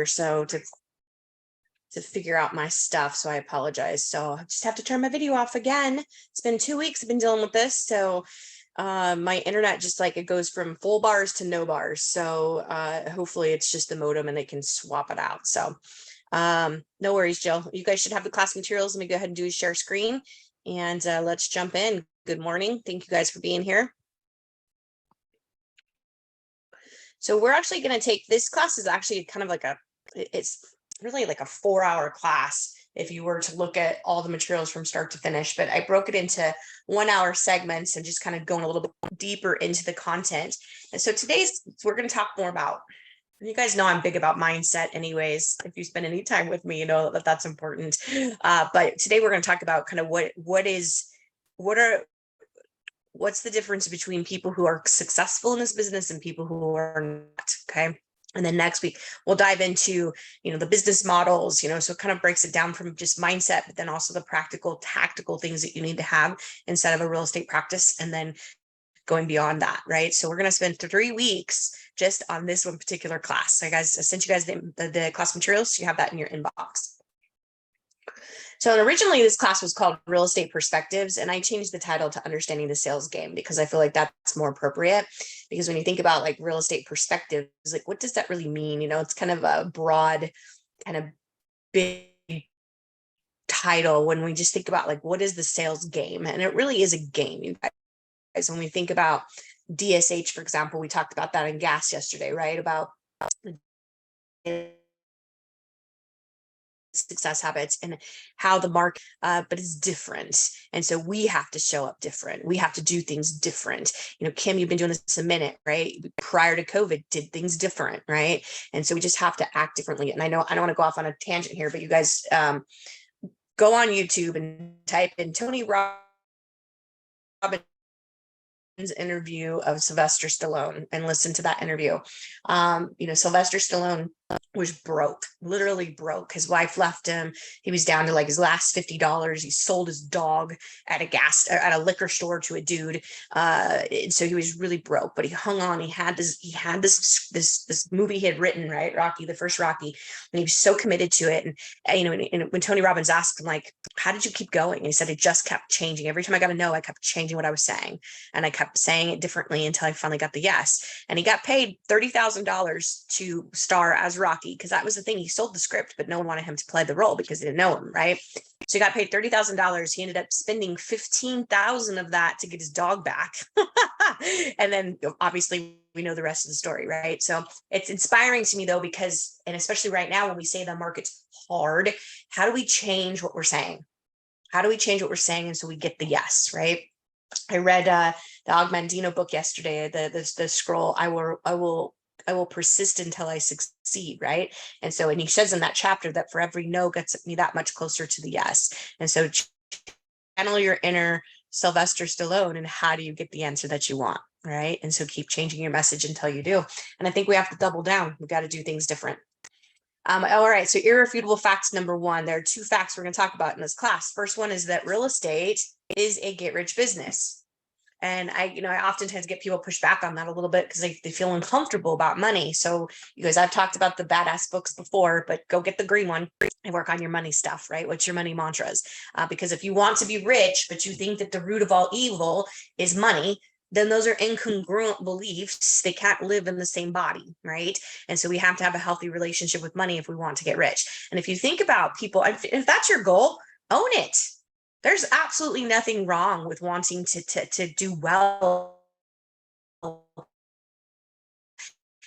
so to figure out my stuff. So I apologize. So I just have to turn my video off again. It's been 2 weeks I've been dealing with this. So my internet just like it goes from full bars to no bars. So hopefully it's just the modem and they can swap it out. So no worries, Jill. You guys should have the class materials. Let me go ahead and do a share screen and let's jump in. Good morning. Thank you guys for being here. So we're actually going to take this class is actually kind of like it's really like a 4-hour class if you were to look at all the materials from start to finish, but I broke it into 1-hour segments and just kind of going a little bit deeper into the content. And so we're going to talk more about, you guys know I'm big about mindset anyways. If you spend any time with me, you know that that's important. But today we're going to talk about kind of what's the difference between people who are successful in this business and people who are not, okay? And then next week, we'll dive into, the business models, so it kind of breaks it down from just mindset, but then also the practical, tactical things that you need to have inside of a real estate practice. And then going beyond that, right? So we're going to spend 3 weeks just on this one particular class. So guys, I sent you guys the class materials. So you have that in your inbox. So originally this class was called Real Estate Perspectives, and I changed the title to Understanding the Sales Game because I feel like that's more appropriate. Because when you think about like real estate perspectives, like what does that really mean? It's kind of a broad, kind of big title when we just think about like what is the sales game, and it really is a game, you guys. When we think about DSH, for example, we talked about that in gas yesterday, right? About success habits and how the market, but it's different. And so we have to show up different. We have to do things different. Kim, you've been doing this a minute, right? Prior to COVID, did things different, right? And so we just have to act differently. And I know I don't want to go off on a tangent here, but you guys go on YouTube and type in Tony Robbins interview of Sylvester Stallone and listen to that interview. Sylvester Stallone was broke, literally broke. His wife left him. He was down to like his last $50. He sold his dog at a liquor store to a dude. And so he was really broke, but he hung on. He had this movie he had written, right? Rocky, the first Rocky. And he was so committed to it. And when Tony Robbins asked him, like, how did you keep going? And he said, it just kept changing. Every time I got a no, I kept changing what I was saying. And I kept saying it differently until I finally got the yes. And he got paid $30,000 to star as Rocky, because that was the thing. He sold the script, but no one wanted him to play the role because they didn't know him, right? So he got paid $30,000. He ended up spending $15,000 of that to get his dog back. And then obviously we know the rest of the story, right? So it's inspiring to me though, because, and especially right now when we say the market's hard, how do we change what we're saying? How do we change what we're saying? And so we get the yes, right? I read the Og Mandino book yesterday, the scroll, I will persist until I succeed, right? And he says in that chapter that for every no gets me that much closer to the yes. And so channel your inner Sylvester Stallone, and how do you get the answer that you want, right? And so keep changing your message until you do. And I think we have to double down. We've got to do things different. All right, so irrefutable facts number 1. There are 2 facts we're going to talk about in this class. First one is that real estate is a get-rich business. And I oftentimes get people push back on that a little bit because they feel uncomfortable about money. So you guys, I've talked about the badass books before, but go get the green one and work on your money stuff, right? What's your money mantras? Because if you want to be rich, but you think that the root of all evil is money, then those are incongruent beliefs. They can't live in the same body, right? And so we have to have a healthy relationship with money if we want to get rich. And if you think about people, if that's your goal, own it. There's absolutely nothing wrong with wanting to do well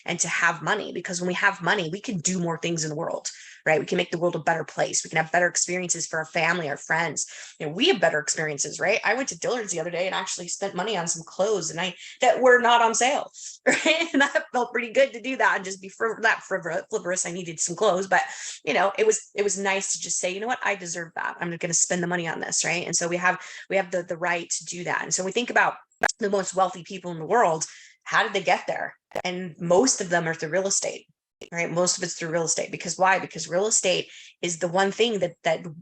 and to have money, because when we have money, we can do more things in the world, right? We can make the world a better place. We can have better experiences for our family, our friends. We have better experiences, right? I went to Dillard's the other day and actually spent money on some clothes that were not on sale, right? And that felt pretty good to do that and just be frivolous. I needed some clothes, but it was nice to just say, you know what, I deserve that. I'm going to spend the money on this, right? And so we have the right to do that. And so we think about the most wealthy people in the world. How did they get there? And most of them are through real estate, right? Most of it's through real estate. Because why? Because real estate is the one thing that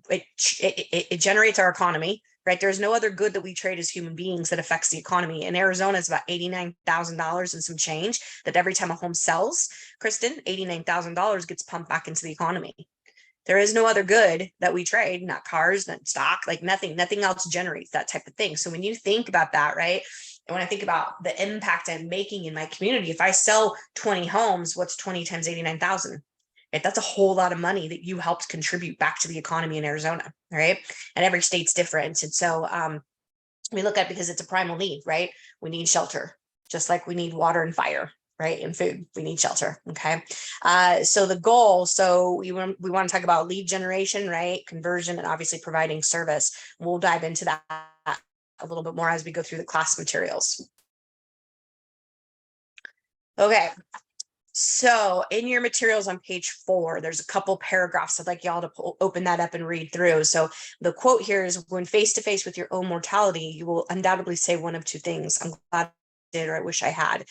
it generates our economy. right? There's no other good that we trade as human beings that affects the economy. In Arizona, it's about $89,000 and some change that every time a home sells, Kristen, $89,000 gets pumped back into the economy. There is no other good that we trade, not cars, not stock, like nothing else generates that type of thing. So when you think about that, right? And when I think about the impact I'm making in my community, if I sell 20 homes, what's 20 times 89,000? Right? That's a whole lot of money that you helped contribute back to the economy in Arizona, right? And every state's different. And so we look at it because it's a primal need, right? We need shelter, just like we need water and fire, right? And food, we need shelter. Okay. So the goal, so we want to talk about lead generation, right? Conversion, and obviously providing service. We'll dive into that a little bit more as we go through the class materials. Okay. So in your materials on page 4, there's a couple paragraphs I'd like y'all to open that up and read through. So the quote here is, when face to face with your own mortality, you will undoubtedly say one of two things: I'm glad I did, or I wish I had.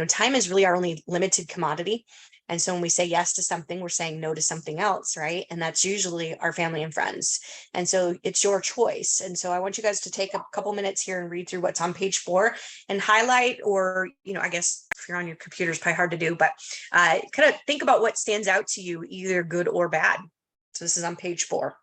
Time is really our only limited commodity. And so when we say yes to something, we're saying no to something else, right? And that's usually our family and friends. And so it's your choice. And so I want you guys to take a couple minutes here and read through what's on page 4 and highlight, or, I guess if you're on your computer, it's probably hard to do, but kind of think about what stands out to you, either good or bad. So this is on page 4.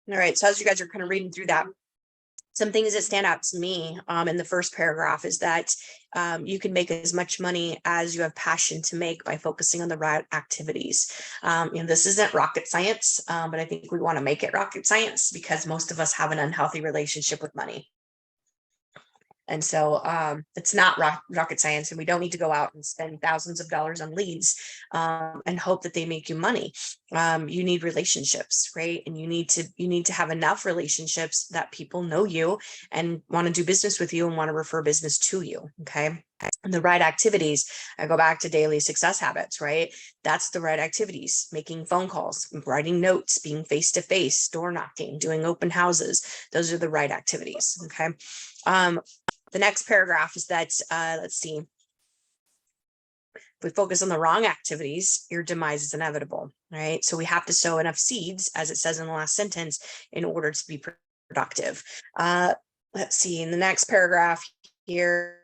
All right. So as you guys are kind of reading through that, some things that stand out to me in the first paragraph is that you can make as much money as you have passion to make by focusing on the right activities. This isn't rocket science, but I think we want to make it rocket science because most of us have an unhealthy relationship with money. And so it's not rocket science, and we don't need to go out and spend thousands of dollars on leads and hope that they make you money. You need relationships, right? And you need to have enough relationships that people know you and want to do business with you and want to refer business to you. Okay. And the right activities, I go back to daily success habits, right? That's the right activities: making phone calls, writing notes, being face to face, door knocking, doing open houses. Those are the right activities. Okay. The next paragraph is that, let's see, if we focus on the wrong activities, your demise is inevitable, right? So we have to sow enough seeds, as it says in the last sentence, in order to be productive. Let's see, in the next paragraph here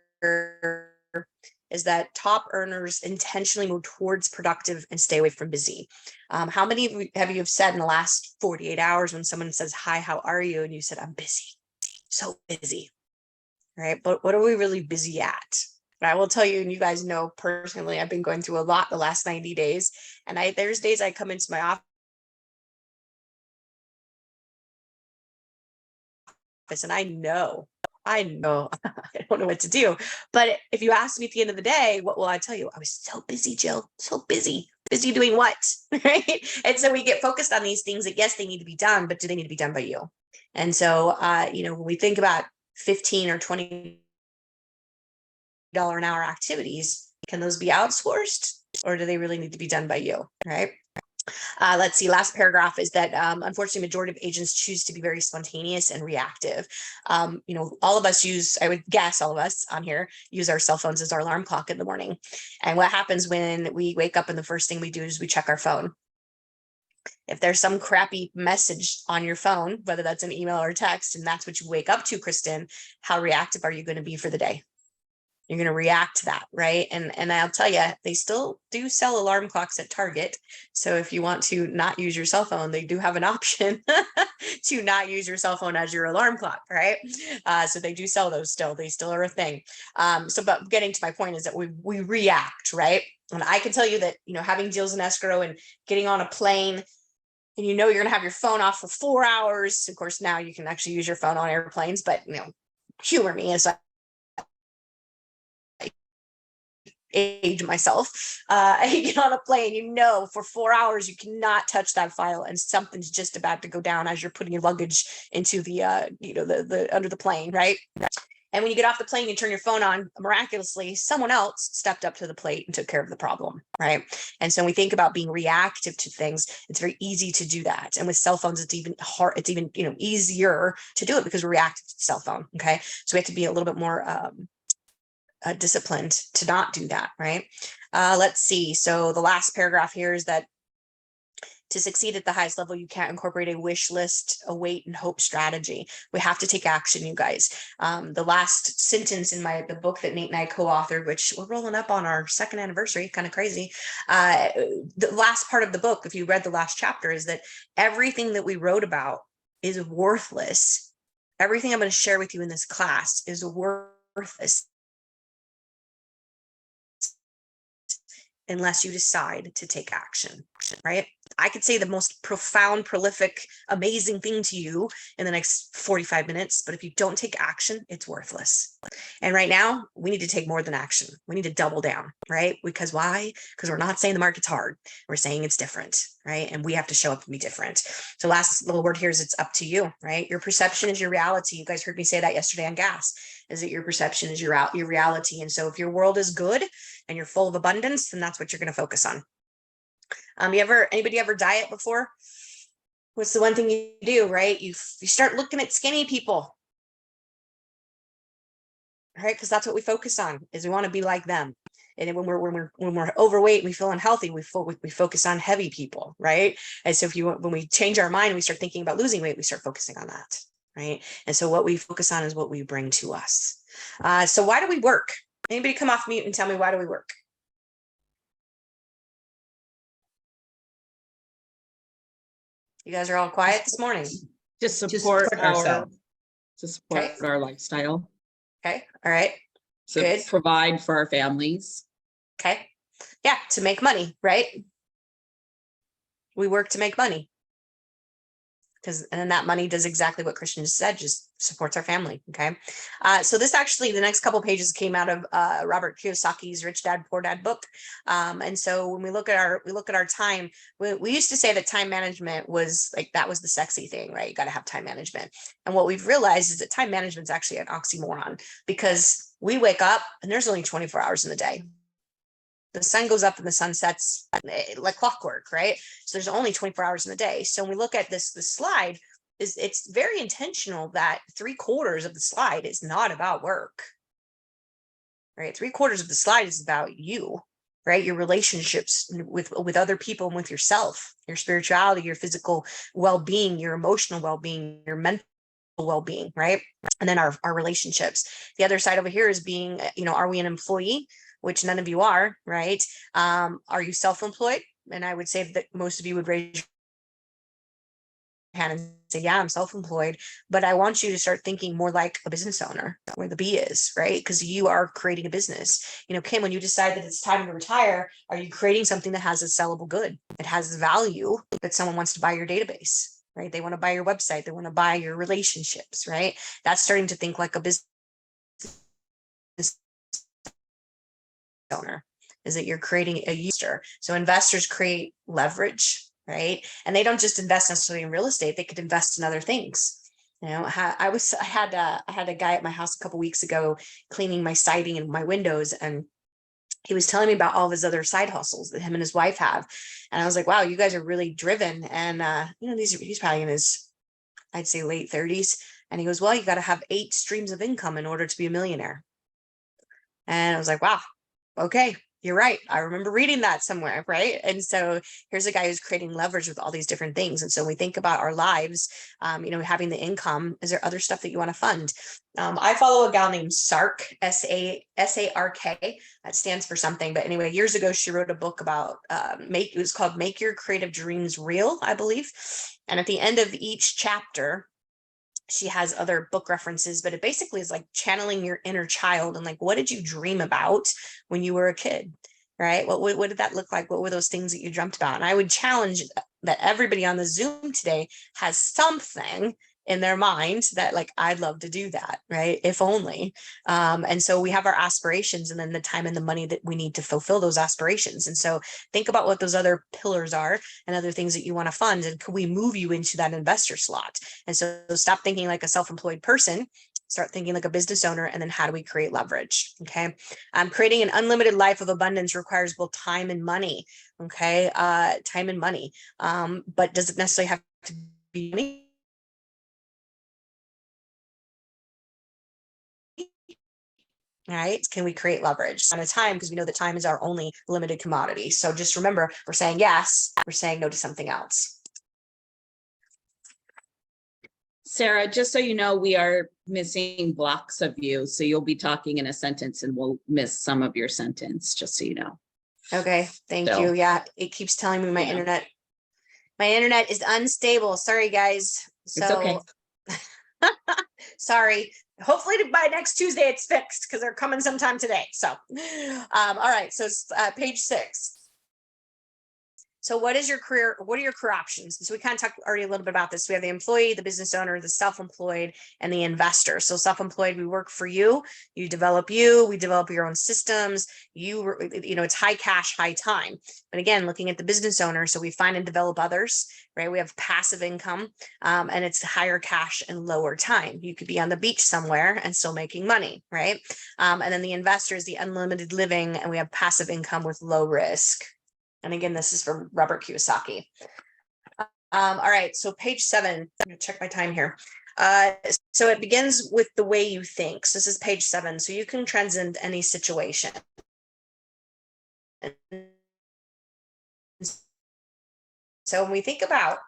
is that top earners intentionally move towards productive and stay away from busy. How many of you have said in the last 48 hours when someone says, "Hi, how are you?" and you said, "I'm busy, so busy." Right? But what are we really busy at? But I will tell you, and you guys know personally, I've been going through a lot the last 90 days. And there's days I come into my office and I know, I don't know what to do. But if you ask me at the end of the day, what will I tell you? I was so busy, Jill, so busy. Busy doing what? Right? And so we get focused on these things that, yes, they need to be done, but do they need to be done by you? And so, when we think about 15 or $20 an hour activities, can those be outsourced, or do they really need to be done by you? Right. Let's see. Last paragraph is that unfortunately, majority of agents choose to be very spontaneous and reactive. All of us I would guess all of us on here use our cell phones as our alarm clock in the morning. And what happens when we wake up and the first thing we do is we check our phone? If there's some crappy message on your phone, whether that's an email or a text, and that's what you wake up to, Kristen, how reactive are you going to be for the day? You're going to react to that, right? And I'll tell you, they still do sell alarm clocks at Target. So if you want to not use your cell phone, they do have an option to not use your cell phone as your alarm clock, right? So they do sell those still. They still are a thing. But getting to my point is that we react, right? And I can tell you that, having deals in escrow and getting on a plane, and you know you're going to have your phone off for 4 hours. Of course, now you can actually use your phone on airplanes, but humor me as I age myself. You get on a plane, for 4 hours you cannot touch that file, and something's just about to go down as you're putting your luggage into the the under the plane, right? And when you get off the plane, you turn your phone on, miraculously, someone else stepped up to the plate and took care of the problem, right? And so when we think about being reactive to things, it's very easy to do that. And with cell phones, it's even hard, it's even, easier to do it because we're reactive to the cell phone, okay? So we have to be a little bit more disciplined to not do that, right? Let's see. So the last paragraph here is that to succeed at the highest level, you can't incorporate a wish list, a wait and hope strategy. We have to take action, you guys. The last sentence in the book that Nate and I co-authored, which we're rolling up on our 2nd anniversary, kind of crazy. The last part of the book, if you read the last chapter, is that everything that we wrote about is worthless. Everything I'm going to share with you in this class is worthless unless you decide to take action, right? I could say the most profound, prolific, amazing thing to you in the next 45 minutes, but if you don't take action, it's worthless. And right now, we need to take more than action. We need to double down, right? Because why? Because we're not saying the market's hard. We're saying it's different, right? And we have to show up and be different. So last little word here is it's up to you, right? Your perception is your reality. You guys heard me say that yesterday on gas, is that your perception is your reality. And so if your world is good and you're full of abundance, then that's what you're going to focus on. Anybody ever diet before? What's the one thing you do, right? You start looking at skinny people, right? Because that's what we focus on, is we want to be like them. And when we're overweight, we feel unhealthy, we focus on heavy people, right? And so when we change our mind, we start thinking about losing weight, we start focusing on that, right? And so what we focus on is what we bring to us. So why do we work? Anybody come off mute and tell me, why do we work? You guys are all quiet this morning. To support ourselves. To support our lifestyle. Okay. All right. To Good. provide for our families. Okay. Yeah. To make money, right? We work to make money. And then that money does exactly what Christian just said, just supports our family. Okay. So this actually, the next couple of pages came out of Robert Kiyosaki's Rich Dad, Poor Dad book. And so when we look at our time, we used to say that time management was that was the sexy thing, right? You got to have time management. And what we've realized is that time management is actually an oxymoron, because we wake up and there's only 24 hours in the day. The sun goes up and the sun sets like clockwork, right? So there's only 24 hours in the day. So when we look at this slide, it's very intentional that 3/4 of the slide is not about work, right? 3/4 of the slide is about you, right? Your relationships with other people and with yourself, your spirituality, your physical well-being, your emotional well-being, your mental well-being, right? And then our relationships. The other side over here is being, are we an employee? Which none of you are, right? Are you self-employed? And I would say that most of you would raise your hand and say, yeah, I'm self-employed, but I want you to start thinking more like a business owner, where the B is, right? Because you are creating a business. Kim, when you decide that it's time to retire, are you creating something that has a sellable good? It has value that someone wants to buy your database, right? They want to buy your website. They want to buy your relationships, right? That's starting to think like a business owner, is that you're creating a user. So investors create leverage, right? And they don't just invest necessarily in real estate, they could invest in other things. I had a guy at my house a couple weeks ago cleaning my siding and my windows, and he was telling me about all of his other side hustles that him and his wife have. And I was like, wow, you guys are really driven. And he's probably in his, I'd say, late 30s. And he goes, well, you got to have 8 streams of income in order to be a millionaire. And I was like, wow, okay, you're right. I remember reading that somewhere, right? And so here's a guy who's creating leverage with all these different things. And so when we think about our lives, having the income, is there other stuff that you want to fund? I follow a gal named Sark, S-A-R-K. That stands for something. But anyway, years ago, she wrote a book about, it was called Make Your Creative Dreams Real, I believe. And at the end of each chapter, she has other book references, but it basically is like channeling your inner child and like, what did you dream about when you were a kid? right? What did that look like? What were those things that you dreamt about? And I would challenge that everybody on the Zoom today has something in their mind that like, I'd love to do that, right? If only. And so we have our aspirations and then the time and the money that we need to fulfill those aspirations. And so think about what those other pillars are and other things that you want to fund. And can we move you into that investor slot? And so stop thinking like a self-employed person, start thinking like a business owner. And then how do we create leverage? Okay. Creating an unlimited life of abundance requires both time and money. Okay. Time and money. But does it necessarily have to be money? Right? Can we create leverage on a time? Because we know that time is our only limited commodity. So just remember, we're saying yes, we're saying no to something else. Sarah, just so you know, we are missing blocks of you. So you'll be talking in a sentence and we'll miss some of your sentence, just so you know. Okay, thank So, you. Yeah, it keeps telling me my internet is unstable. Sorry, guys. it's okay. Sorry. Hopefully by next Tuesday it's fixed because they're coming sometime today. So, all right. So page 6. So what is your career? What are your career options? So we kind of talked already a little bit about this. We have the employee, the business owner, the self-employed, and the investor. So self-employed, we work for you, we develop your own systems. It's high cash, high time. But again, looking at the business owner, so we find and develop others, right? We have passive income, and it's higher cash and lower time. You could be on the beach somewhere and still making money, right? And then the investor is the unlimited living, and we have passive income with low risk. And again, this is from Robert Kiyosaki. All right, so page 7, I'm gonna check my time here. So it begins with the way you think. So this is page 7. So you can transcend any situation. So when we think about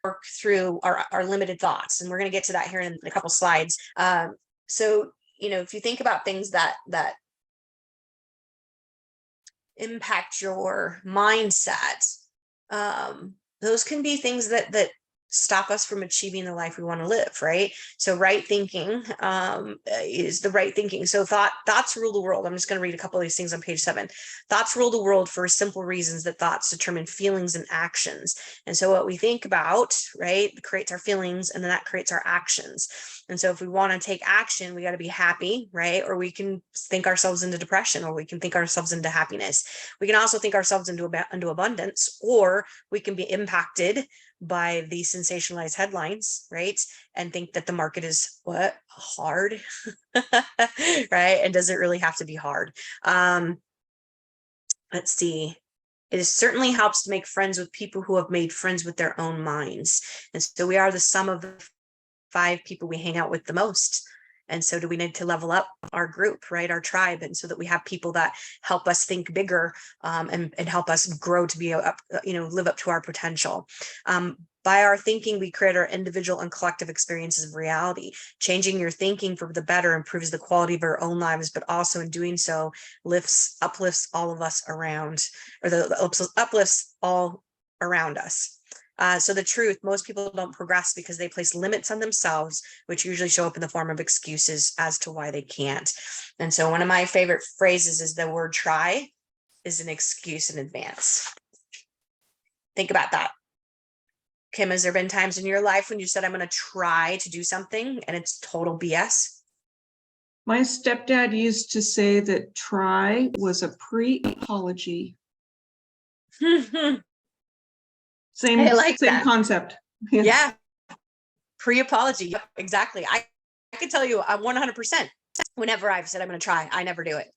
work through our limited thoughts, and we're going to get to that here in a couple slides. So, if you think about things that impact your mindset, those can be things that stop us from achieving the life we want to live, right? So right thinking is the right thinking. So thoughts rule the world. I'm just going to read a couple of these things on page 7. Thoughts rule the world for simple reasons that thoughts determine feelings and actions. And so what we think about, right, creates our feelings, and then that creates our actions. And so if we want to take action, we got to be happy, right? Or we can think ourselves into depression, or we can think ourselves into happiness. We can also think ourselves into abundance, or we can be impacted by the sensationalized headlines, right? And think that the market is hard, right? And does it really have to be hard? Let's see. It certainly helps to make friends with people who have made friends with their own minds. And so we are the sum of the 5 people we hang out with the most. And so do we need to level up our group, right? Our tribe. And so that we have people that help us think bigger, and help us grow to be live up to our potential. By our thinking, we create our individual and collective experiences of reality. Changing your thinking for the better improves the quality of our own lives, but also in doing so uplifts all of us around, or uplifts all around us. So the truth, most people don't progress because they place limits on themselves, which usually show up in the form of excuses as to why they can't. And so one of my favorite phrases is the word try is an excuse in advance. Think about that. Kim, has there been times in your life when you said, I'm going to try to do something and it's total BS? My stepdad used to say that try was a pre-apology. Same concept. Yeah. Pre-apology. Yep, exactly. I can tell you 100%. Whenever I've said I'm going to try, I never do it.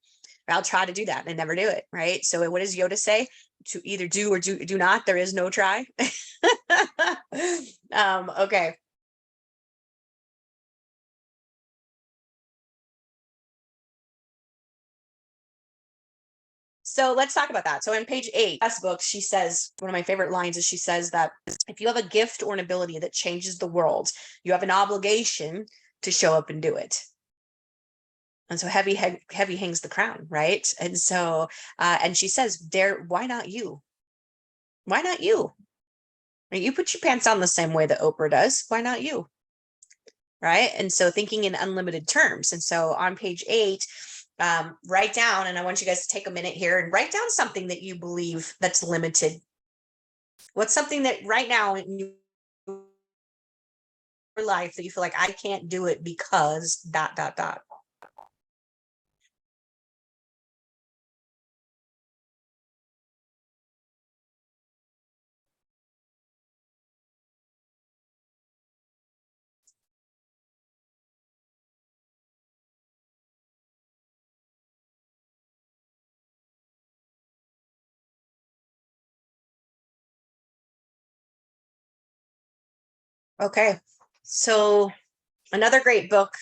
I'll try to do that and never do it. Right. So what does Yoda say? To either do or do not. There is no try. Okay. So let's talk about that. So in page 8, this book, she says, one of my favorite lines is she says that if you have a gift or an ability that changes the world, you have an obligation to show up and do it. And so heavy hangs the crown, right? And so, and she says, why not you? Why not you? You put your pants on the same way that Oprah does. Why not you? Right? And so thinking in unlimited terms. And so on page 8, write down, and I want you guys to take a minute here and write down something that you believe that's limited. What's something that right now in your life that you feel like I can't do it because dot, dot, dot. Okay, so another great book.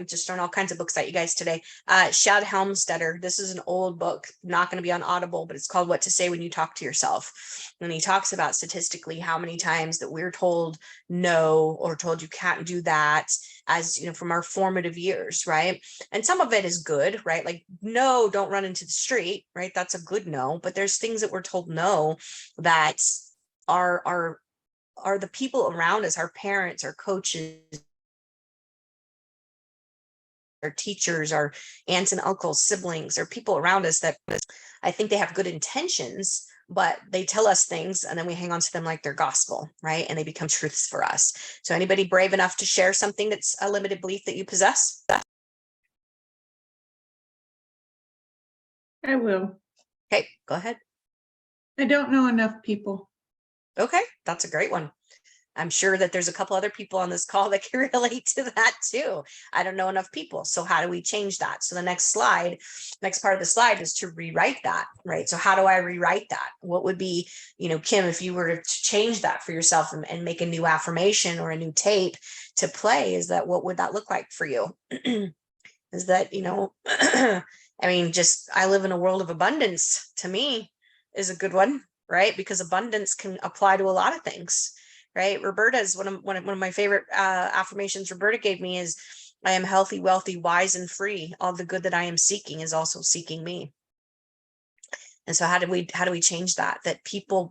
Just on all kinds of books at you guys today. Shad Helmstetter. This is an old book, not going to be on Audible, but it's called What to Say When You Talk to Yourself. And he talks about statistically how many times that we're told no or told you can't do that, as you know, from our formative years, right? And some of it is good, right? Like, no, don't run into the street, right? That's a good no. But there's things that we're told no that are the people around us, our parents, our coaches, our teachers, our aunts and uncles, siblings, or people around us that I think they have good intentions, but they tell us things and then we hang on to them like they're gospel, right? And they become truths for us. So anybody brave enough to share something that's a limited belief that you possess? I will. Okay, go ahead. I don't know enough people. Okay, that's a great one. I'm sure that there's a couple other people on this call that can relate to that too. I don't know enough people. So how do we change that? So the next part of the slide is to rewrite that, right? So how do I rewrite that? What would be, Kim, if you were to change that for yourself and make a new affirmation or a new tape to play, what would that look like for you? Is that, I live in a world of abundance, to me, is a good one, right? Because abundance can apply to a lot of things. Right. Roberta's one of my favorite affirmations Roberta gave me is, I am healthy, wealthy, wise, and free. All the good that I am seeking is also seeking me. And so how do we change that? That people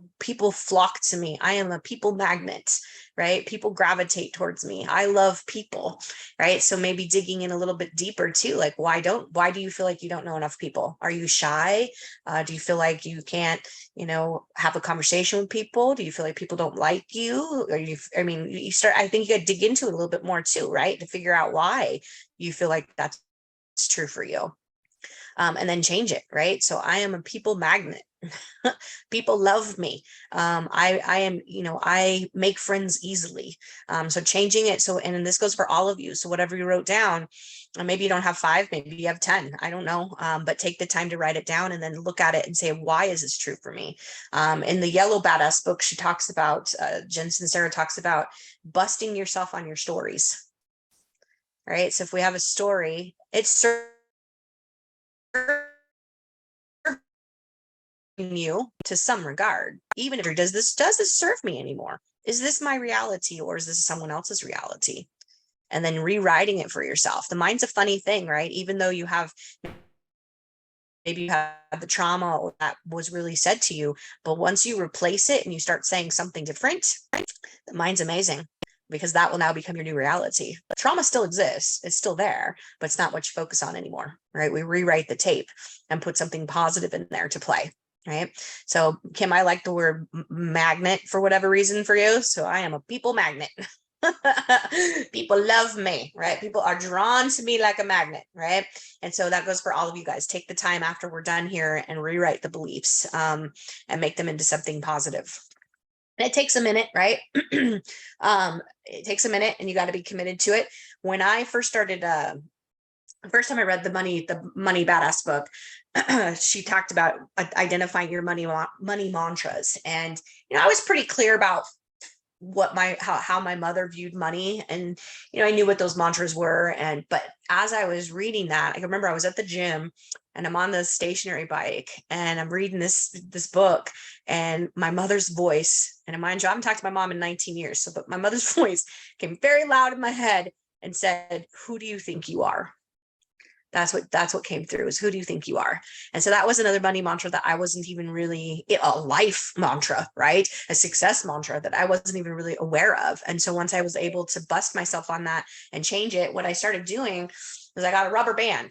flock to me. I am a people magnet, right? People gravitate towards me. I love people, right? So maybe digging in a little bit deeper too, like why do you feel like you don't know enough people? Are you shy? Do you feel like you can't, have a conversation with people? Do you feel like people don't like you? Or I think you got to dig into it a little bit more too, right? To figure out why you feel like that's true for you. And then change it, right? So I am a people magnet. People love me. I am, I make friends easily. So changing it. So, and this goes for all of you. So whatever you wrote down, maybe you don't have 5, maybe you have 10, I don't know. But take the time to write it down and then look at it and say, why is this true for me? In the Yellow Badass book, she talks about, Jen Sincero talks about busting yourself on your stories. Right. So if we have a story, it's you to some regard, even if does this serve me anymore? Is this my reality or is this someone else's reality? And then rewriting it for yourself. The mind's a funny thing, right? Even though maybe you have the trauma that was really said to you, but once you replace it and you start saying something different, the mind's amazing, because that will now become your new reality. The trauma still exists, it's still there, but it's not what you focus on anymore, right? We rewrite the tape and put something positive in there to play. Right. So Kim, I like the word magnet for whatever reason for you. So I am a people magnet. People love me, right? People are drawn to me like a magnet, right? And so that goes for all of you guys. Take the time after we're done here and rewrite the beliefs and make them into something positive. And it takes a minute, right? It takes a minute and you got to be committed to it. When I first started, the first time I read the money badass book, she talked about identifying your money mantras. And, I was pretty clear about what how my mother viewed money. And, I knew what those mantras were. But as I was reading that, I remember I was at the gym and I'm on the stationary bike and I'm reading this book, and my mother's voice, and mind you, I haven't talked to my mom in 19 years. So, but my mother's voice came very loud in my head and said, "Who do you think you are?" That's what came through, is who do you think you are? And so that was another money mantra that I wasn't even really, a life mantra, right? A success mantra that I wasn't even really aware of. And so once I was able to bust myself on that and change it, what I started doing was I got a rubber band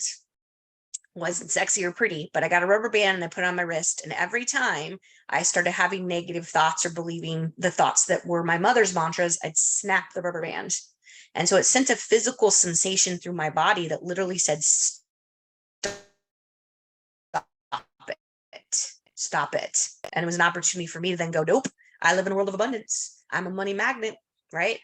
Wasn't sexy or pretty, but I got a rubber band and I put it on my wrist. And every time I started having negative thoughts or believing the thoughts that were my mother's mantras, I'd snap the rubber band. And so it sent a physical sensation through my body that literally said, stop it, stop it. And it was an opportunity for me to then go, nope, I live in a world of abundance. I'm a money magnet, right?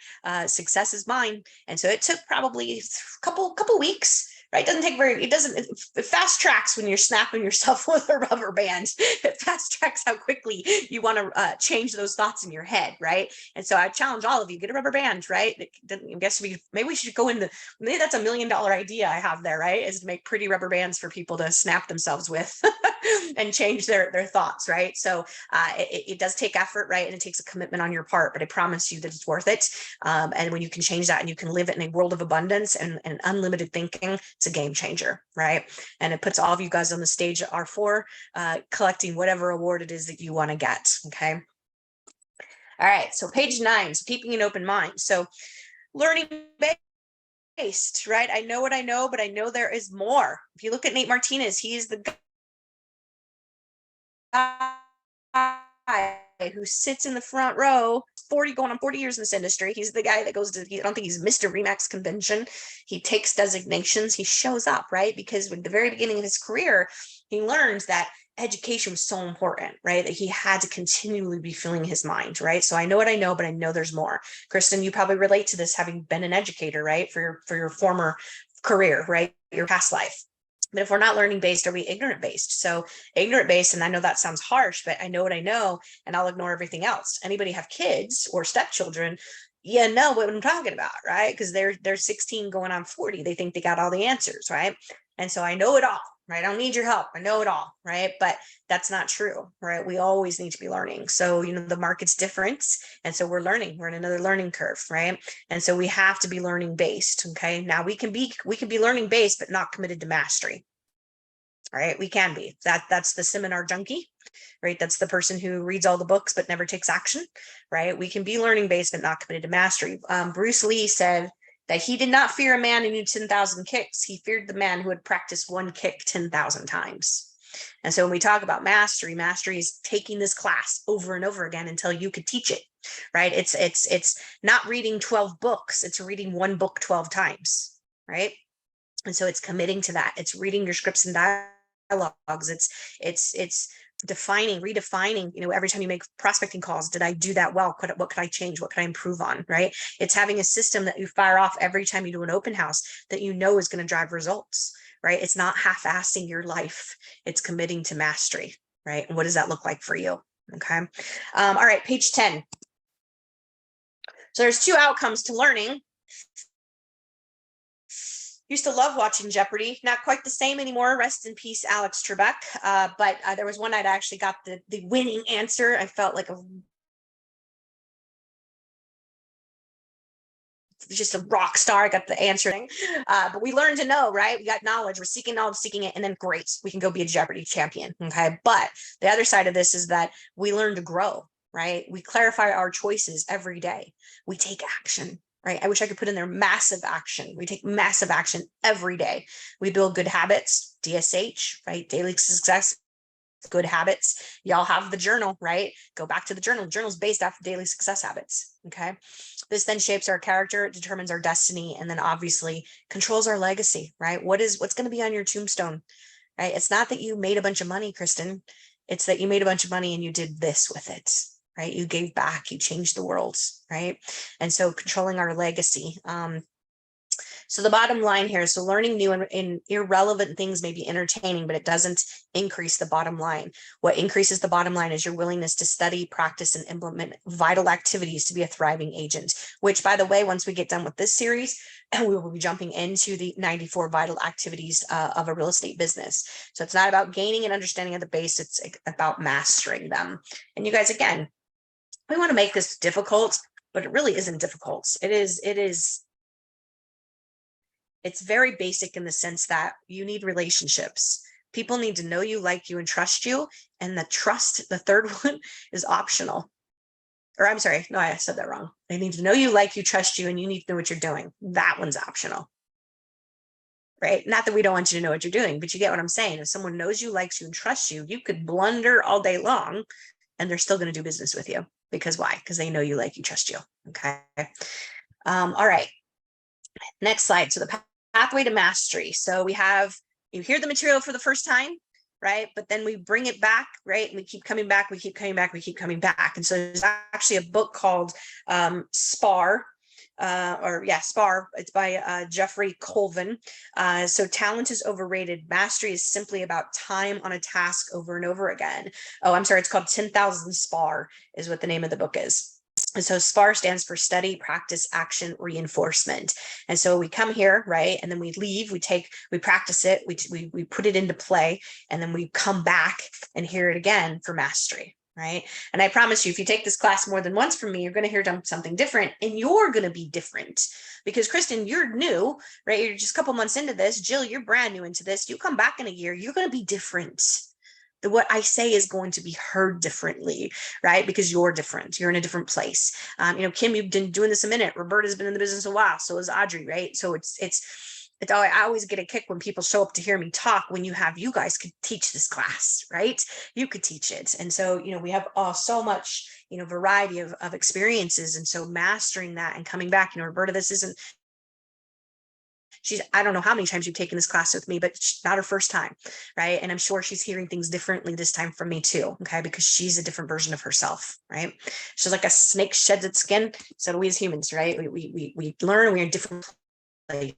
Success is mine. And so it took probably a couple weeks, right? It fast tracks when you're snapping yourself with a rubber band. It fast tracks how quickly you want to change those thoughts in your head, right? And so I challenge all of you, get a rubber band, right? I guess maybe we should go maybe that's $1 million idea I have there, right? Is to make pretty rubber bands for people to snap themselves with and change their thoughts, right? So it does take effort, right? And it takes a commitment on your part, but I promise you that it's worth it. And when you can change that and you can live it in a world of abundance and unlimited thinking, it's a game changer, right? And it puts all of you guys on the stage at R4, collecting whatever award it is that you want to get, okay? All right, so page 9, so keeping an open mind. So learning based, right? I know what I know, but I know there is more. If you look at Nate Martinez, he is the guy who sits in the front row, 40 going on 40 years in this industry. He's the guy that goes to, I don't think he's Mr. Remax convention. He takes designations, he shows up, right? Because at the very beginning of his career, he learns that education was so important, right? That he had to continually be filling his mind, right? So I know what I know, but I know there's more. Kristen, you probably relate to this, having been an educator, right? For your former career, right? Your past life. But if we're not learning based, are we ignorant based? So ignorant based, and I know that sounds harsh, but I know what I know, and I'll ignore everything else. Anybody have kids or stepchildren? Yeah, know what I'm talking about, right? Because they're 16 going on 40. They think they got all the answers, right? And so I know it all, right? I don't need your help. I know it all, right? But that's not true, right? We always need to be learning. So, the market's different. And so we're learning. We're in another learning curve, right? And so we have to be learning based, okay? Now we can be learning based, but not committed to mastery. All right, we can be. That's the seminar junkie, right? That's the person who reads all the books but never takes action, right? We can be learning based but not committed to mastery. Bruce Lee said that he did not fear a man who knew 10,000 kicks. He feared the man who had practiced one kick 10,000 times. And so when we talk about mastery is taking this class over and over again until you could teach it, right? It's not reading 12 books. It's reading one book 12 times, right? And so it's committing to that. It's reading your scripts and dialogues. It's defining, redefining, every time you make prospecting calls, did I do that well? What could I change? What could I improve on, right? It's having a system that you fire off every time you do an open house that you know is going to drive results, right? It's not half-assing your life. It's committing to mastery, right? And what does that look like for you? Okay. All right, page 10. So there's 2 outcomes to learning. Used to love watching Jeopardy, not quite the same anymore. Rest in peace, Alex Trebek. But there was one night I actually got the winning answer. I felt like just a rock star. I got the answer. But we learned to know, right? We got knowledge. We're seeking knowledge, seeking it, and then great, we can go be a Jeopardy champion. Okay. But the other side of this is that we learn to grow, right? We clarify our choices every day. We take action. Right. I wish I could put in there massive action. We take massive action every day. We build good habits, DSH, right? Daily success, good habits. Y'all have the journal, right? Go back to the journal. The journal is based off of daily success habits. Okay. This then shapes our character, it determines our destiny, and then obviously controls our legacy, right? What's going to be on your tombstone, right? It's not that you made a bunch of money, Kristen. It's that you made a bunch of money and you did this with it. Right? You gave back, you changed the world, right? And so controlling our legacy. So the bottom line here, so learning new and irrelevant things may be entertaining, but it doesn't increase the bottom line. What increases the bottom line is your willingness to study, practice, and implement vital activities to be a thriving agent, which, by the way, once we get done with this series, we will be jumping into the 94 vital activities of a real estate business. So it's not about gaining an understanding of the base, it's about mastering them. And you guys, again, we want to make this difficult, but it really isn't difficult. It's very basic in the sense that you need relationships. People need to know you, like you, and trust you. And the trust, the third one, is optional. Or I'm sorry, no, I said that wrong. They need to know you, like you, trust you, and you need to know what you're doing. That one's optional. right? Not that we don't want you to know what you're doing, but you get what I'm saying. If someone knows you, likes you, and trusts you, you could blunder all day long and they're still going to do business with you. Because why? Because they know you, like you, trust you. Okay. All right. Next slide. So the pathway to mastery. So you hear the material for the first time, right? But then we bring it back, right? And we keep coming back, we keep coming back, we keep coming back. And so there's actually a book called SPAR, SPAR. It's by Jeffrey Colvin. So talent is overrated. Mastery is simply about time on a task over and over again. Oh, I'm sorry. It's called 10,000 SPAR is what the name of the book is. And so SPAR stands for study, practice, action, reinforcement. And so we come here, right? And then we leave, we practice it, we put it into play, and then we come back and hear it again for mastery, right? And I promise you, if you take this class more than once from me, you're going to hear something different, and you're going to be different. Because Kristen, you're new, right? You're just a couple months into this. Jill, you're brand new into this. You come back in a year, you're going to be different. What I say is going to be heard differently, right? Because you're different. You're in a different place. Kim, you've been doing this a minute. Roberta's been in the business a while. So is Audrey, right? So I always get a kick when people show up to hear me talk, when you guys could teach this class, right? You could teach it. And so, we have so much, variety of experiences. And so mastering that and coming back, Roberta, I don't know how many times you've taken this class with me, but it's not her first time, right? And I'm sure she's hearing things differently this time from me too, okay? Because she's a different version of herself, right? She's like a snake sheds its skin. So do we as humans, right? We learn, we're in different places.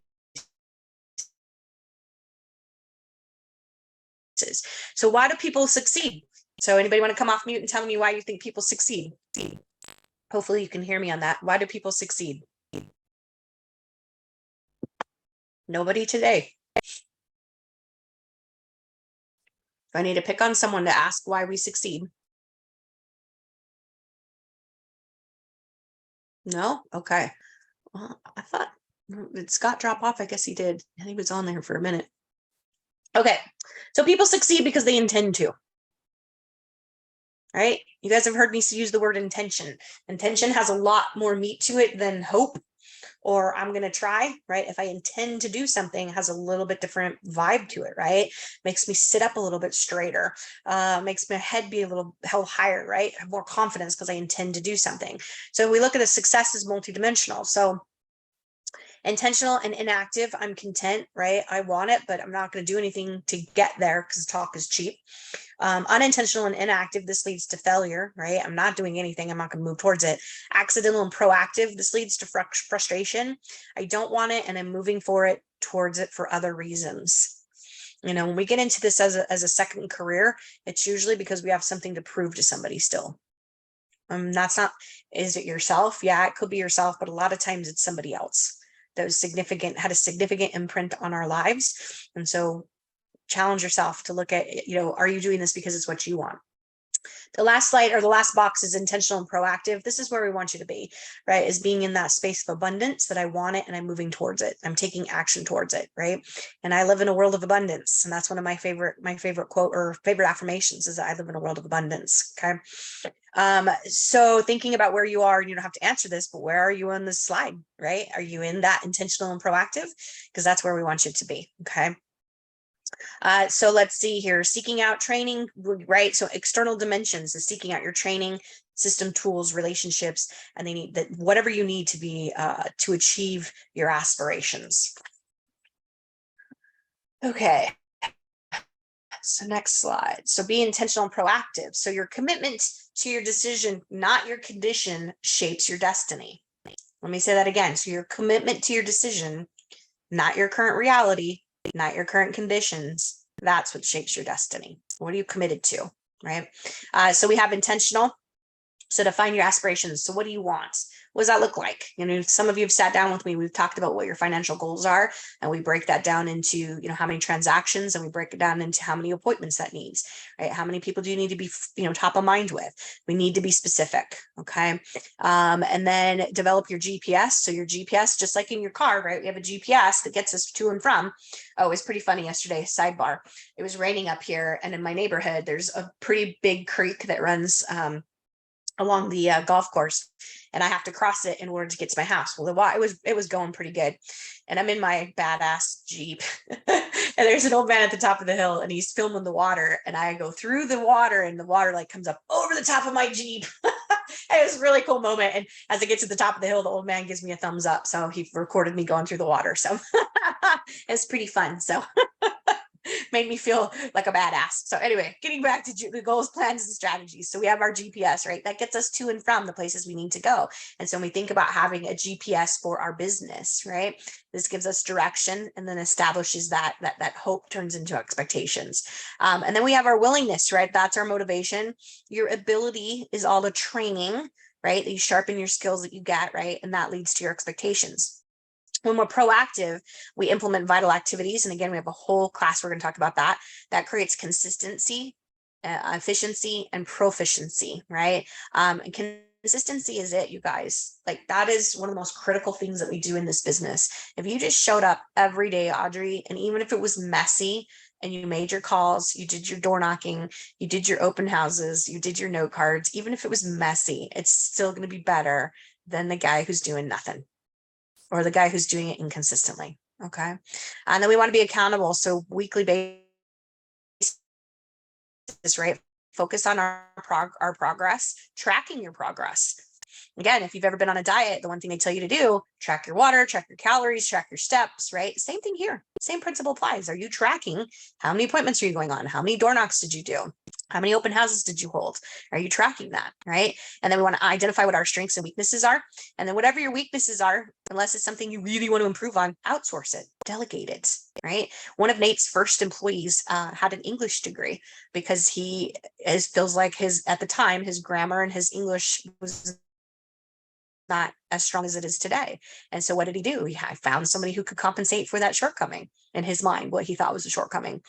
So why do people succeed? So anybody want to come off mute and tell me why you think people succeed? Hopefully you can hear me on that. Why do people succeed? Nobody today. If I need to pick on someone to ask why we succeed. No? Okay. Well, I thought, did Scott drop off? I guess he did. I think he was on there for a minute. Okay. So people succeed because they intend to. Right? You guys have heard me use the word intention. Intention has a lot more meat to it than hope, or I'm going to try, right? If I intend to do something, it has a little bit different vibe to it, right? Makes me sit up a little bit straighter, makes my head be a little held higher, right? I have more confidence because I intend to do something. So we look at the success as multidimensional. So intentional and inactive, I'm content, right? I want it, but I'm not going to do anything to get there because talk is cheap. Unintentional and inactive, this leads to failure, right? I'm not doing anything. I'm not going to move towards it. Accidental and proactive, this leads to frustration. I don't want it and I'm moving towards it for other reasons. When we get into this as a second career, it's usually because we have something to prove to somebody still. That's not, is it yourself? Yeah, it could be yourself, but a lot of times it's somebody else that was had a significant imprint on our lives. And so challenge yourself to look at, are you doing this because it's what you want? The last slide, or the last box, is intentional and proactive. This is where we want you to be, right? Is being in that space of abundance that I want it and I'm moving towards it. I'm taking action towards it, right? And I live in a world of abundance. And that's one of my favorite quote or favorite affirmations is that I live in a world of abundance. Okay. So thinking about where you are, you don't have to answer this, but where are you on this slide, right? Are you in that intentional and proactive? Because that's where we want you to be. Okay. So let's see here, seeking out training, right? So external dimensions is seeking out your training, system, tools, relationships, and they need that whatever you need to be to achieve your aspirations. Okay. So next slide. So be intentional and proactive. So your commitment to your decision, not your condition, shapes your destiny. Let me say that again. So your commitment to your decision, not your current reality, not your current conditions, that's what shapes your destiny. What are you committed to, right? So we have intentional. So define your aspirations. So what do you want? What does that look like? Some of you have sat down with me. We've talked about what your financial goals are, and we break that down into, how many transactions, and we break it down into how many appointments that needs, right? How many people do you need to be, top of mind with? We need to be specific. Okay. And then develop your GPS. So your GPS, just like in your car, right? We have a GPS that gets us to and from. Oh, it was pretty funny yesterday. Sidebar. It was raining up here, and in my neighborhood, there's a pretty big creek that runs, along the golf course, and I have to cross it in order to get to my house. Well, it was going pretty good, and I'm in my badass Jeep, and there's an old man at the top of the hill, and he's filming the water, and I go through the water, and the water like comes up over the top of my Jeep. It was a really cool moment. And as I get to the top of the hill, the old man gives me a thumbs up. So he recorded me going through the water. So it's pretty fun. So made me feel like a badass. So anyway, getting back to the goals, plans, and strategies. So we have our GPS, right? That gets us to and from the places we need to go. And so when we think about having a GPS for our business, right? This gives us direction and then establishes that hope turns into expectations. And then we have our willingness, right? That's our motivation. Your ability is all the training, right? That you sharpen your skills that you get, right? And that leads to your expectations. When we're proactive, we implement vital activities. And again, we have a whole class, we're going to talk about that. That creates consistency, efficiency, and proficiency, right? And consistency is it, you guys. Like that is one of the most critical things that we do in this business. If you just showed up every day, Audrey, and even if it was messy, and you made your calls, you did your door knocking, you did your open houses, you did your note cards, even if it was messy, it's still going to be better than the guy who's doing nothing, or the guy who's doing it inconsistently. Okay. And then we want to be accountable. So weekly basis, right? Focus on our progress, tracking your progress. Again, if you've ever been on a diet, the one thing they tell you to do, track your water, track your calories, track your steps, right? Same thing here. Same principle applies. Are you tracking how many appointments are you going on? How many door knocks did you do? How many open houses did you hold? Are you tracking that, right? And then we want to identify what our strengths and weaknesses are. And then whatever your weaknesses are, unless it's something you really want to improve on, outsource it, delegate it, right? One of Nate's first employees had an English degree because he feels like at the time, his grammar and his English was not as strong as it is today. And so what did he do? He found somebody who could compensate for that shortcoming in his mind, what he thought was a shortcoming.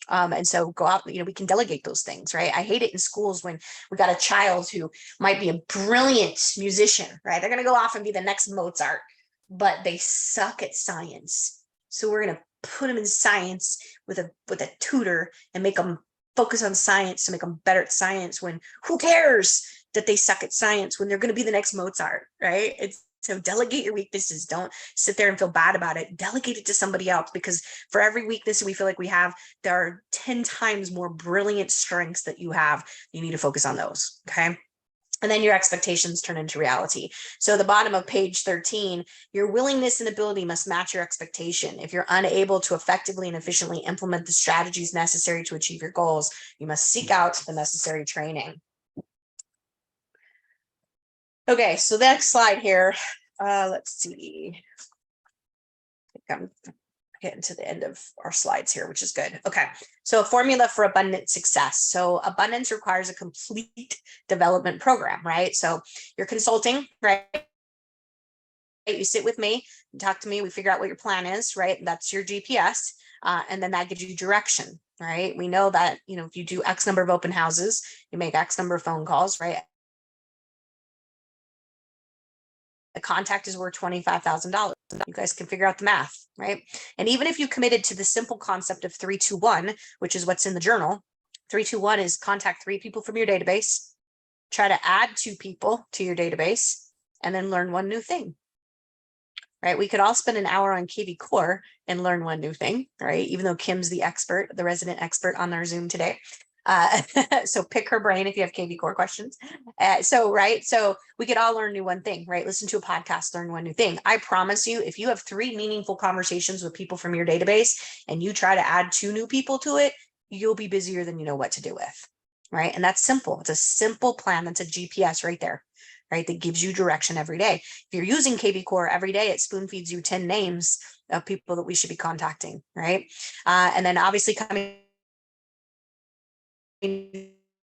And so go out, we can delegate those things, right? I hate it in schools when we got a child who might be a brilliant musician, right? They're going to go off and be the next Mozart, but they suck at science. So we're going to put them in science with a tutor and make them focus on science to make them better at science, when who cares that they suck at science when they're going to be the next Mozart, right? So delegate your weaknesses. Don't sit there and feel bad about it. Delegate it to somebody else, because for every weakness we feel like we have, there are 10 times more brilliant strengths that you have. You need to focus on those, okay? And then your expectations turn into reality. So the bottom of page 13, your willingness and ability must match your expectation. If you're unable to effectively and efficiently implement the strategies necessary to achieve your goals, you must seek out the necessary training. Okay, so the next slide here, let's see. I think I'm getting to the end of our slides here, which is good. Okay, so a formula for abundant success. So abundance requires a complete development program, right? So you're consulting, right? You sit with me, you talk to me, we figure out what your plan is, right? That's your GPS, and then that gives you direction, right? We know that, if you do X number of open houses, you make X number of phone calls, right? A contact is worth $25,000. You guys can figure out the math, right? And even if you committed to the simple concept of 3-2-1, which is what's in the journal, 3-2-1 is contact 3 people from your database, try to add 2 people to your database, and then learn 1 new thing, right? We could all spend an hour on KV Core and learn 1 new thing, right? Even though Kim's the expert, the resident expert on our Zoom today. So pick her brain if you have KV Core questions. So we could all learn 1 thing, right? Listen to a podcast, learn 1 new thing. I promise you, if you have 3 meaningful conversations with people from your database and you try to add 2 new people to it, you'll be busier than you know what to do with, right? And that's simple. It's a simple plan. That's a GPS right there, right? That gives you direction every day. If you're using KV Core every day, it spoon feeds you 10 names of people that we should be contacting, right? And then obviously coming the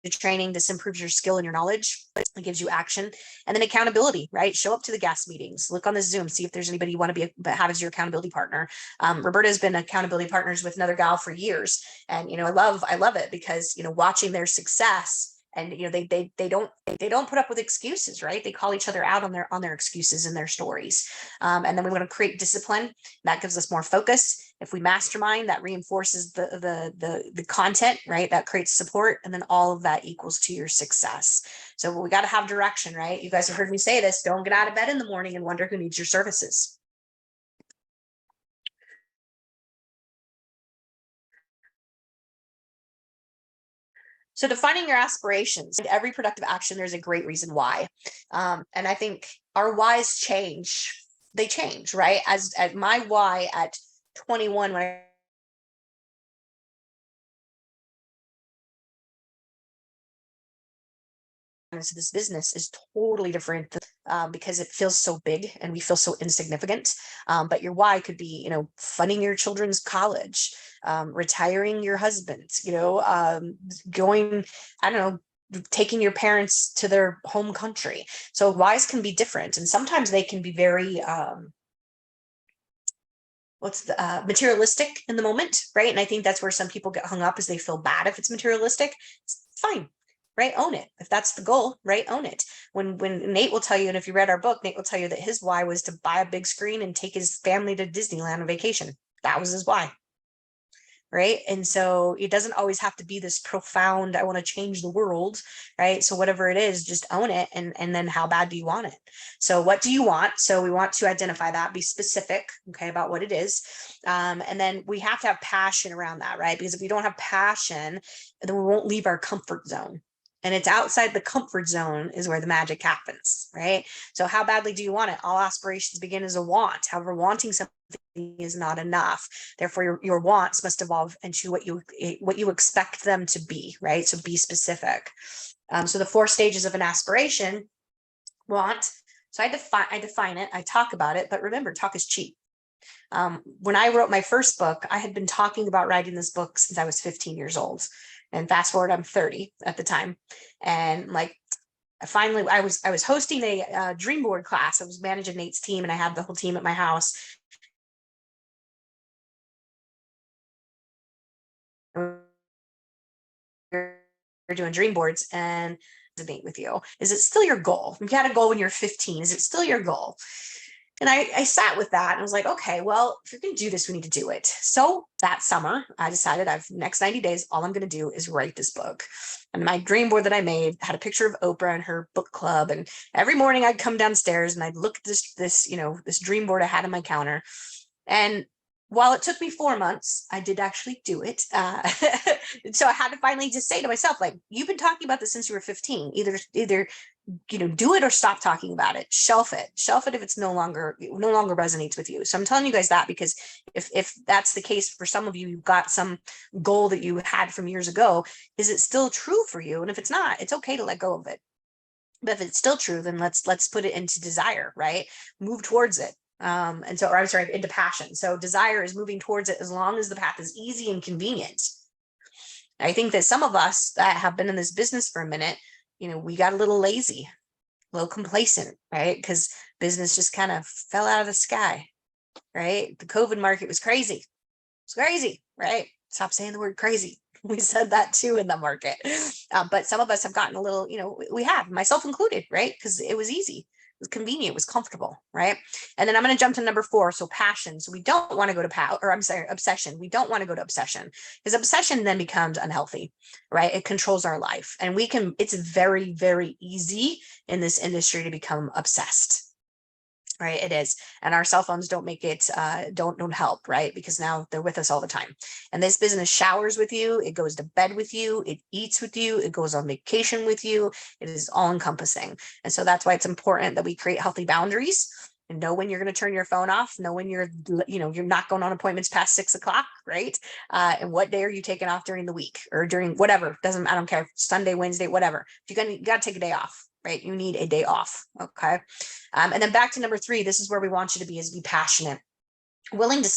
training, this improves your skill and your knowledge. It gives you action. And then accountability, right? Show up to the guest meetings, look on the Zoom, see if there's anybody you want to have as your accountability partner. Roberta has been accountability partners with another gal for years. And, I love it because, watching their success And they don't put up with excuses, right? They call each other out on their excuses and their stories. And then we want to create discipline that gives us more focus. If we mastermind, that reinforces the content, right? That creates support, and then all of that equals to your success. So we got to have direction, right? You guys have heard me say this: don't get out of bed in the morning and wonder who needs your services. So defining your aspirations, every productive action, there's a great reason why. And I think our whys change. They change, right? As my why at 21, when I into this business, is totally different, because it feels so big and we feel so insignificant. But your why could be, funding your children's college, retiring your husband, going, I don't know, taking your parents to their home country. So whys can be different, and sometimes they can be very materialistic in the moment, right? And I think that's where some people get hung up, is they feel bad if it's materialistic. It's fine, right? Own it. If that's the goal, right? Own it. When Nate will tell you, and if you read our book, Nate will tell you that his why was to buy a big screen and take his family to Disneyland on vacation. That was his why. Right. And so it doesn't always have to be this profound, I want to change the world. Right. So whatever it is, just own it. And then how bad do you want it? So what do you want? So we want to identify that, be specific, okay, about what it is. And then we have to have passion around that, right? Because if we don't have passion, then we won't leave our comfort zone. And it's outside the comfort zone is where the magic happens, right? So how badly do you want it? All aspirations begin as a want. However, wanting something is not enough. Therefore, your wants must evolve into what you expect them to be, right? So be specific. So the 4 stages of an aspiration: want. So I define it, I talk about it, but remember, talk is cheap. When I wrote my first book, I had been talking about writing this book since I was 15 years old. And fast forward, I'm 30 at the time. And finally, I was hosting a dream board class. I was managing Nate's team, and I had the whole team at my house. We're doing dream boards, and debate with you. Is it still your goal? You had a goal when you're 15. Is it still your goal? And I sat with that and I was like, okay, well, if you're going to do this, we need to do it. So that summer, I decided next 90 days, all I'm going to do is write this book. And my dream board that I made had a picture of Oprah and her book club. And every morning I'd come downstairs and I'd look at this dream board I had on my counter. And while it took me 4 months, I did actually do it. So I had to finally just say to myself, you've been talking about this since you were 15. Either do it or stop talking about it. Shelf it if it's no longer resonates with you. So I'm telling you guys that because if that's the case for some of you, you've got some goal that you had from years ago. Is it still true for you? And if it's not, it's okay to let go of it. But if it's still true, then let's put it into desire, right? Move towards it. Into passion. So desire is moving towards it as long as the path is easy and convenient. I think that some of us that have been in this business for a minute, we got a little lazy, a little complacent, right? Because business just kind of fell out of the sky, right? The COVID market was crazy. It's crazy, right? Stop saying the word crazy. We said that too in the market. But some of us have gotten a little, we have, myself included, right? Because it was easy. It was convenient, it was comfortable, right? And then I'm going to jump to number 4. So passion. So we don't want to go to obsession. We don't want to go to obsession, because obsession then becomes unhealthy, right? It controls our life, and it's very, very easy in this industry to become obsessed. Right, it is. And our cell phones don't make it, don't help, right? Because now they're with us all the time. And this business showers with you, it goes to bed with you, it eats with you, it goes on vacation with you. It is all encompassing. And so that's why it's important that we create healthy boundaries and know when you're going to turn your phone off, know when you're not going on appointments past 6 o'clock, right? And what day are you taking off during the week or during whatever, I don't care, Sunday, Wednesday, whatever. If you got to take a day off, right? You need a day off. Okay. And then back to number 3, this is where we want you to be passionate, willing to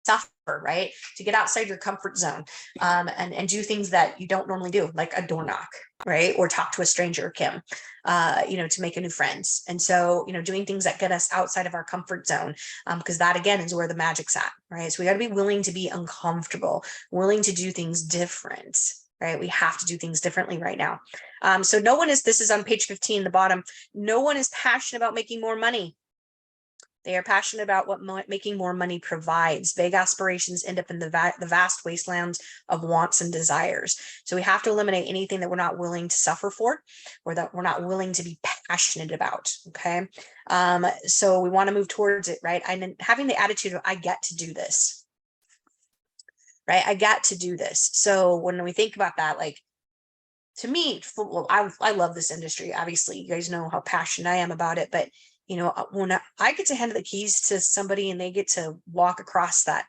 suffer, right? To get outside your comfort zone, and do things that you don't normally do, like a door knock, right? Or talk to a stranger, Kim, to make a new friends. And so, doing things that get us outside of our comfort zone, because that again is where the magic's at, right? So we got to be willing to be uncomfortable, willing to do things different. right? We have to do things differently right now. So this is on page 15, the bottom. No one is passionate about making more money. They are passionate about what making more money provides. Vague aspirations end up in the vast wastelands of wants and desires. So we have to eliminate anything that we're not willing to suffer for, or that we're not willing to be passionate about. Okay. So we want to move towards it, right? And having the attitude of, I get to do this, right? I got to do this. So when we think about that, like, to me, well, I love this industry. Obviously, you guys know how passionate I am about it, but when I get to hand the keys to somebody and they get to walk across that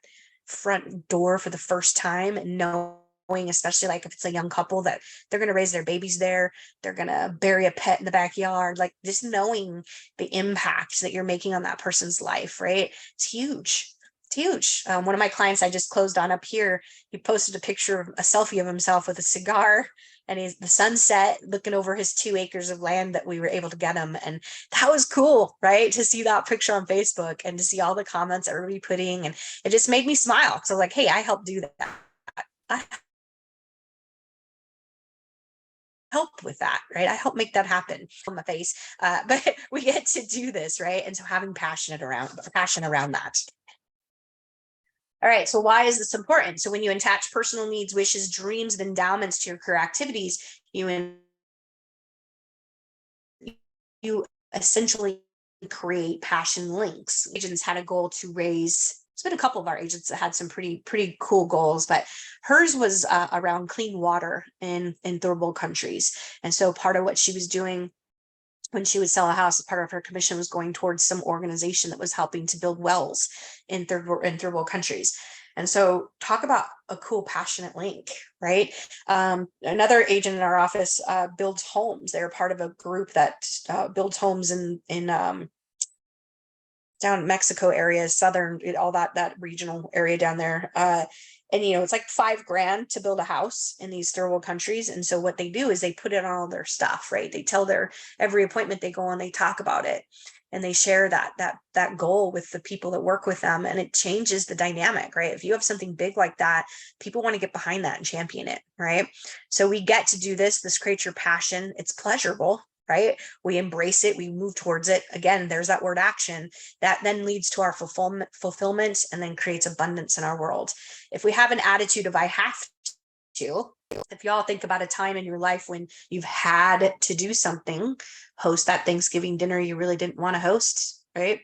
front door for the first time, and knowing, especially like if it's a young couple, that they're going to raise their babies there, they're going to bury a pet in the backyard, like just knowing the impact that you're making on that person's life, right? It's huge. It's huge. One of my clients I just closed on up here, he posted a picture of a selfie of himself with a cigar, and he's the sunset looking over his 2 acres of land that we were able to get him. And that was cool, right? To see that picture on Facebook and to see all the comments everybody putting, and it just made me smile. So like, hey, I helped do that. I help with that, right? I help make that happen on my face. But we get to do this, right? And so having passion around that. All right, so why is this important? So when you attach personal needs, wishes, dreams, and endowments to your career activities, you essentially create passion links. Agents had a goal to raise, it's been a couple of our agents that had some pretty cool goals, but hers was around clean water in third world countries. And so part of what she was doing when she would sell a house, part of her commission was going towards some organization that was helping to build wells in third world countries. And so talk about a cool, passionate link, right? Another agent in our office builds homes. They're part of a group that builds homes in down Mexico area, southern, all that regional area down there. And it's like $5,000 to build a house in these third world countries. And so what they do is they put it on all their stuff, right? They tell every appointment they go on, they talk about it, and they share that goal with the people that work with them. And it changes the dynamic, right? If you have something big like that, people want to get behind that and champion it, right? So we get to do this. This creates your passion. It's pleasurable, right? We embrace it. We move towards it. Again, there's that word action that then leads to our fulfillment and then creates abundance in our world. If we have an attitude of I have to, if y'all think about a time in your life when you've had to do something, host that Thanksgiving dinner you really didn't want to host, right?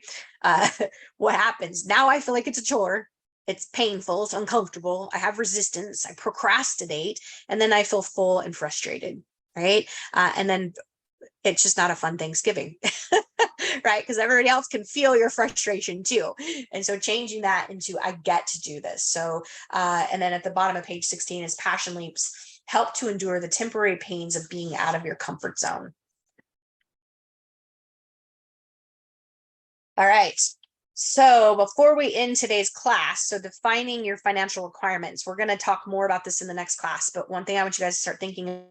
What happens? Now I feel like it's a chore. It's painful. It's uncomfortable. I have resistance. I procrastinate. And then I feel full and frustrated, right? And then it's just not a fun Thanksgiving, right? Because everybody else can feel your frustration too. And so changing that into, I get to do this. So, and then at the bottom of page 16 is passion leaps help to endure the temporary pains of being out of your comfort zone. All right. So before we end today's class, so defining your financial requirements, we're going to talk more about this in the next class. But one thing I want you guys to start thinking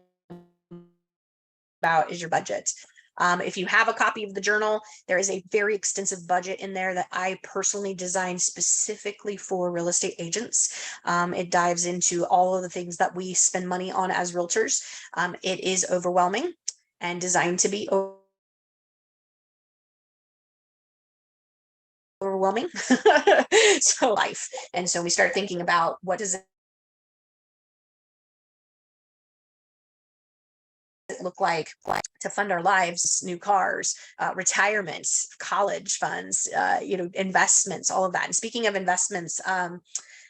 about is your budget. If you have a copy of the journal, there is a very extensive budget in there that I personally designed specifically for real estate agents. It dives into all of the things that we spend money on as realtors. It is overwhelming and designed to be overwhelming. So life. And so we start thinking about what does it look like to fund our lives, new cars, retirements, college funds, investments, all of that. And speaking of investments,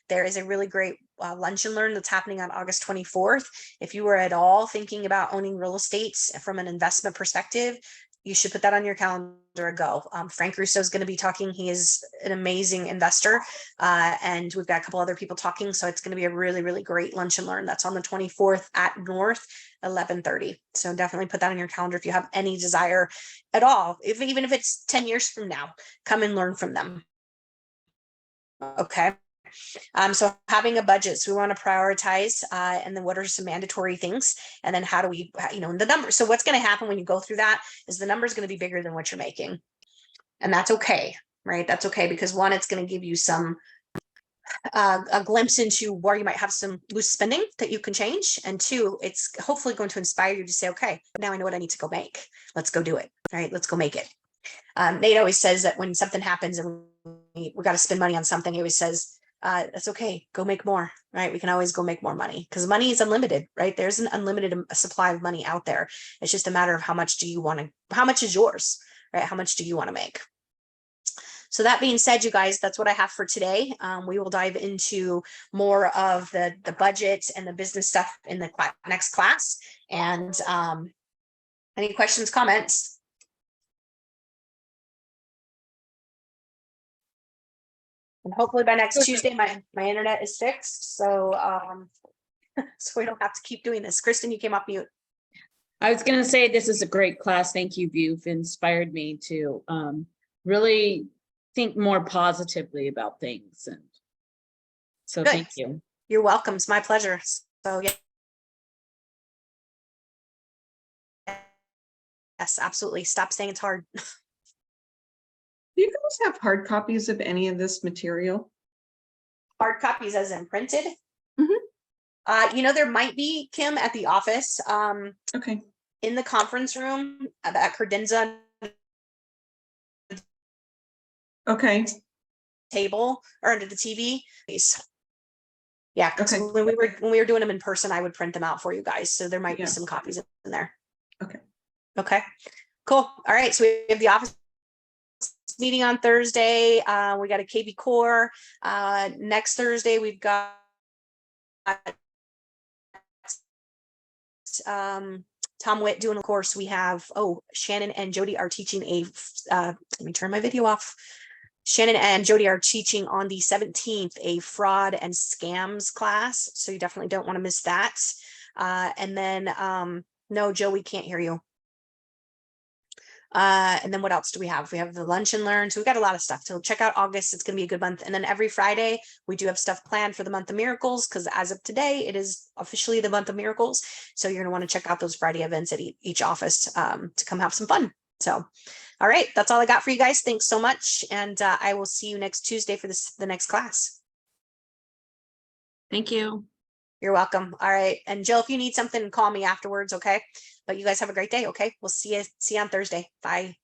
there is a really great lunch and learn that's happening on August 24th. If you are at all thinking about owning real estate from an investment perspective, you should put that on your calendar and go. Frank Russo is going to be talking. He is an amazing investor. And we've got a couple other people talking. So it's going to be a really, really great lunch and learn. That's on the 24th at North, 11:30. So definitely put that on your calendar if you have any desire at all. Even if it's 10 years from now, come and learn from them. Okay. So having a budget, so we want to prioritize, and then what are some mandatory things, and then how do we, the numbers. So what's going to happen when you go through that is the number is going to be bigger than what you're making, and that's okay, right? That's okay, because one, it's going to give you some a glimpse into where you might have some loose spending that you can change. And two, it's hopefully going to inspire you to say, okay, now I know what I need to go make. Let's go do it. All right, let's go make it. Nate always says that when something happens and we got to spend money on something, he always says, that's okay, go make more, right? We can always go make more money because money is unlimited, right? There's an unlimited supply of money out there. It's just a matter of how much do you want to, how much is yours, right? How much do you want to make? So that being said, you guys, that's what I have for today. We will dive into more of the budget and the business stuff in the next class. And any questions, comments? And hopefully by next Tuesday, my internet is fixed. So so we don't have to keep doing this. Kristen, you came off mute. I was going to say, this is a great class. Thank you. You've inspired me to really think more positively about things. And so Good. thank you. You're welcome. It's my pleasure. So yeah. Yes, absolutely. Stop saying it's hard. Do you guys have hard copies of any of this material? Hard copies as in printed? Mhm. You know, there might be, Kim, at the office, Okay. in the conference room at credenza Okay. table or under the TV. Yeah, 'cause Okay. when we were doing them in person, I would print them out for you guys. So there might be Yeah. some copies in there. Okay. Okay, cool. All right, so we have the office meeting on Thursday. We got a KB core. Next Thursday, we've got Tom Witt doing a course. We have, Shannon and Jody are teaching let me turn my video off. Shannon and Jody are teaching on the 17th, a fraud and scams class. So you definitely don't want to miss that. And then, no, Joe, we can't hear you. And then what else do we have? We have the lunch and learn. So we've got a lot of stuff. So check out August. It's going to be a good month. And then every Friday, we do have stuff planned for the month of miracles, because as of today, it is officially the month of miracles. So you're going to want to check out those Friday events at each office to come have some fun. So, all right, that's all I got for you guys. Thanks so much. And I will see you next Tuesday for the next class. Thank you. You're welcome. All right. And Jill, if you need something, call me afterwards. Okay. But you guys have a great day. Okay. We'll see you on Thursday. Bye.